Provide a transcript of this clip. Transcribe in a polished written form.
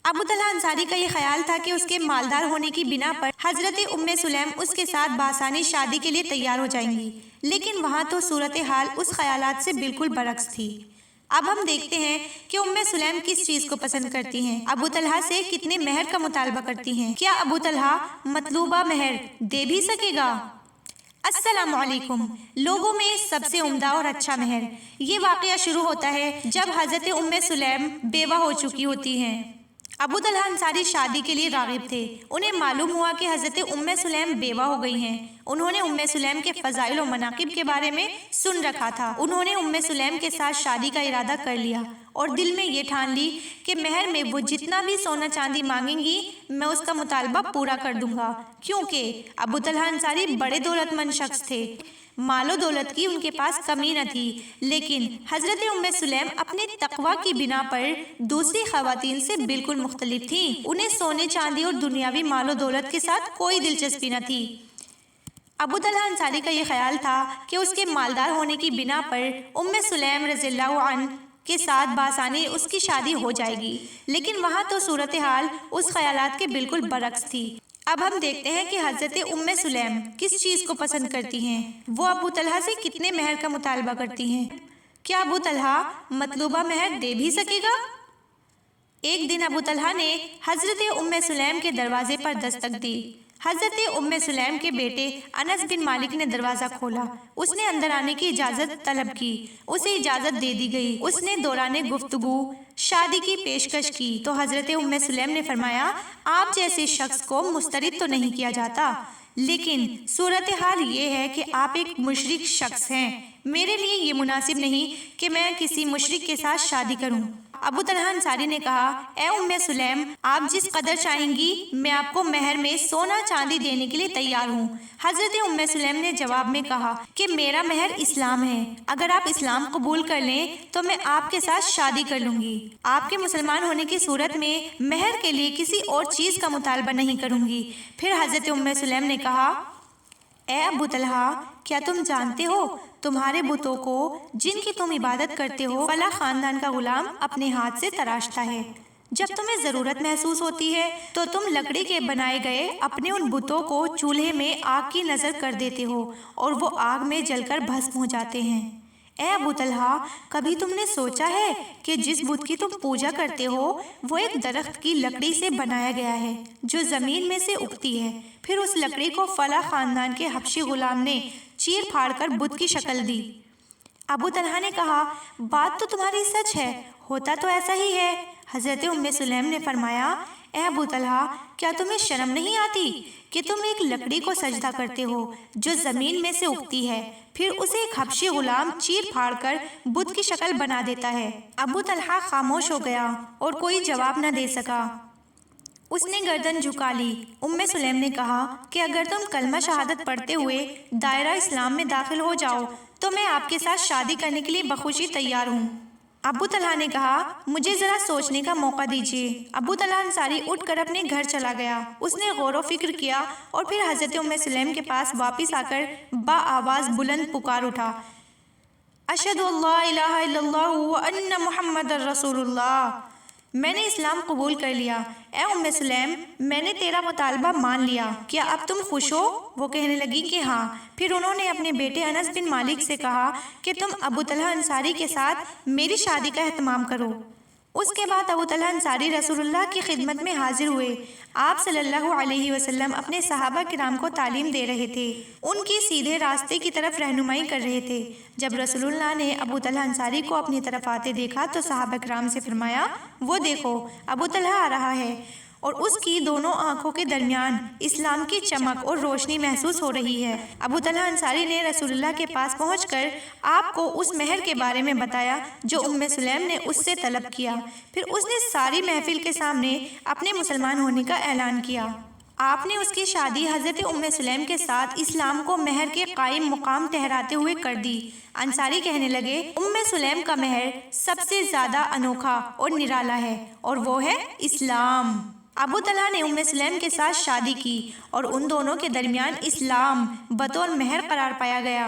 ابو طلحہ انصاری کا یہ خیال تھا کہ اس کے مالدار ہونے کی بنا پر حضرت ام سلیم اس کے ساتھ بآسانی شادی کے لیے تیار ہو جائیں گی، لیکن وہاں تو صورتحال اس خیالات سے بالکل برعکس تھی۔ اب ہم دیکھتے ہیں کہ ام سلیم کس چیز کو پسند کرتی ہیں، ابو طلحہ سے کتنے مہر کا مطالبہ کرتی ہیں، کیا ابو طلحہ مطلوبہ مہر دے بھی سکے گا؟ السلام علیکم۔ لوگوں میں سب سے عمدہ اور اچھا مہر، یہ واقعہ شروع ہوتا ہے جب حضرت ام سلیم بیوہ ہو چکی ہوتی ہیں۔ ابو طلحہ انصاری شادی کے لیے راغب تھے۔ انہیں معلوم ہوا کہ حضرت ام سلیم بیوہ ہو گئی ہیں۔ انہوں نے ام سلیم کے فضائل و مناقب کے بارے میں سن رکھا تھا۔ انہوں نے ام سلیم کے ساتھ شادی کا ارادہ کر لیا اور دل میں یہ ٹھان لی کہ مہر میں وہ جتنا بھی سونا چاندی مانگیں گی میں اس کا مطالبہ پورا کر دوں گا، کیونکہ ابو طلحہ انصاری بڑے دولت مند شخص تھے۔ مال و دولت کی ان کے پاس کمی نہ تھی، لیکن حضرت ام سلیم اپنے تقوی کی بنا پر دوسری خواتین سے بالکل مختلف تھیں۔ انہیں سونے چاندی اور دنیاوی مال و دولت کے ساتھ کوئی دلچسپی نہ تھی۔ ابو طلحہ انصاری کا یہ خیال تھا کہ اس کے مالدار ہونے کی بنا پر ام سلیم رضی اللہ عنہ کے ساتھ بآسانی اس کی شادی ہو جائے گی، لیکن وہاں تو صورتحال اس خیالات کے بالکل برعکس تھی۔ اب ہم دیکھتے ہیں کہ حضرت ام سلیم کس چیز کو پسند کرتی ہیں، وہ ابو طلحہ سے کتنے مہر کا مطالبہ کرتی ہیں، کیا ابو طلحہ مطلوبہ مہر دے بھی سکے گا؟ ایک دن ابو طلحہ نے حضرت ام سلیم کے دروازے پر دستک دی۔ حضرت ام سلیم کے بیٹے انس بن مالک نے دروازہ کھولا۔ اس نے اندر آنے کی اجازت طلب کی، اسے اجازت دے دی گئی۔ اس نے دوران گفتگو شادی کی پیشکش کی تو حضرت ام سلیم نے فرمایا، آپ جیسے شخص کو مسترد تو نہیں کیا جاتا، لیکن صورتحال یہ ہے کہ آپ ایک مشرک شخص ہیں، میرے لیے یہ مناسب نہیں کہ میں کسی مشرک کے ساتھ شادی کروں۔ ابو طلحہ انصاری نے کہا، اے ام سلیم، آپ جس قدر چاہیں گی میں آپ کو مہر میں سونا چاندی دینے کے لیے تیار ہوں۔ حضرت ام سلیم نے جواب میں کہا کہ میرا مہر اسلام ہے، اگر آپ اسلام قبول کر لیں تو میں آپ کے ساتھ شادی کر لوں گی۔ آپ کے مسلمان ہونے کی صورت میں مہر کے لیے کسی اور چیز کا مطالبہ نہیں کروں گی۔ پھر حضرت ام سلیم نے کہا، اے ابو طلحہ، کیا تم جانتے ہو تمہارے بتوں کو جن کی تم عبادت کرتے ہو فلاں خاندان کا غلام اپنے ہاتھ سے تراشتا ہے؟ جب تمہیں ضرورت محسوس ہوتی ہے تو تم لکڑی کے بنائے گئے اپنے ان بتوں کو چولہے میں آگ کی نذر کر دیتے ہو اور وہ آگ میں جل کر بھسم ہو جاتے ہیں۔ اے ابو طلحہ، کبھی تم نے سوچا ہے کہ جس بت کی تم پوجا کرتے ہو وہ ایک درخت کی لکڑی سے بنایا گیا ہے جو زمین میں سے اگتی ہے، پھر اس لکڑی کو فلاں خاندان کے حبشی غلام نے چیر پھاڑ کر بت کی شکل دی۔ ابو طلحہ نے کہا، بات تو تمہاری سچ ہے، ہوتا تو ایسا ہی ہے۔ حضرت ام سلیم نے فرمایا، اے ابو طلحہ، کیا تمہیں شرم نہیں آتی کہ تم ایک لکڑی کو سجدہ کرتے ہو جو زمین میں سے اگتی ہے، پھر اسے ایک حبشی غلام چیر پھاڑ کر بت کی شکل بنا دیتا ہے؟ ابو طلحہ خاموش ہو گیا اور کوئی جواب نہ دے سکا۔ اس نے گردن جھکا لی۔ ام سلیم نے کہا کہ اگر تم کلمہ شہادت پڑھتے ہوئے دائرہ اسلام میں داخل ہو جاؤ تو میں آپ کے ساتھ شادی کرنے کے لیے بخوشی تیار ہوں۔ ابو طلحہ نے کہا، مجھے ذرا سوچنے کا موقع دیجیے۔ ابو طلحہ انصاری اٹھ کر اپنے گھر چلا گیا۔ اس نے غور و فکر کیا اور پھر حضرت ام سلیم کے پاس واپس آ کر با آواز بلند پکار اٹھا، اشہد ان لا الہ الا اللہ وان محمد رسول اللہ، میں نے اسلام قبول کر لیا۔ اے ام سلیم، میں نے تیرا مطالبہ مان لیا، کیا اب تم خوش ہو؟ وہ کہنے لگی کہ ہاں۔ پھر انہوں نے اپنے بیٹے انس بن مالک سے کہا کہ تم ابو طلحہ انصاری کے ساتھ میری شادی کا اہتمام کرو۔ اس کے بعد ابو طلحہ انصاری رسول اللہ کی خدمت میں حاضر ہوئے۔ آپ صلی اللہ علیہ وسلم اپنے صحابہ کرام کو تعلیم دے رہے تھے، ان کی سیدھے راستے کی طرف رہنمائی کر رہے تھے۔ جب رسول اللہ نے ابو طلحہ انصاری کو اپنی طرف آتے دیکھا تو صحابہ کرام سے فرمایا، وہ دیکھو ابو طلحہ آ رہا ہے، اور اس کی دونوں آنکھوں کے درمیان اسلام کی چمک اور روشنی محسوس ہو رہی ہے۔ ابو طلحہ انصاری نے رسول اللہ کے پاس پہنچ کر آپ کو اس مہر کے بارے میں بتایا جو ام سلیم نے اس سے طلب کیا۔ پھر اس نے ساری محفل کے سامنے اپنے مسلمان ہونے کا اعلان کیا۔ آپ نے اس کی شادی حضرت ام سلیم کے ساتھ اسلام کو مہر کے قائم مقام ٹھہراتے ہوئے کر دی۔ انصاری کہنے لگے، ام سلیم کا مہر سب سے زیادہ انوکھا اور نرالا ہے اور وہ ہے اسلام۔ ابو طلحہ نے ام سلیم کے ساتھ شادی کی اور ان دونوں کے درمیان اسلام بطور مہر قرار پایا گیا۔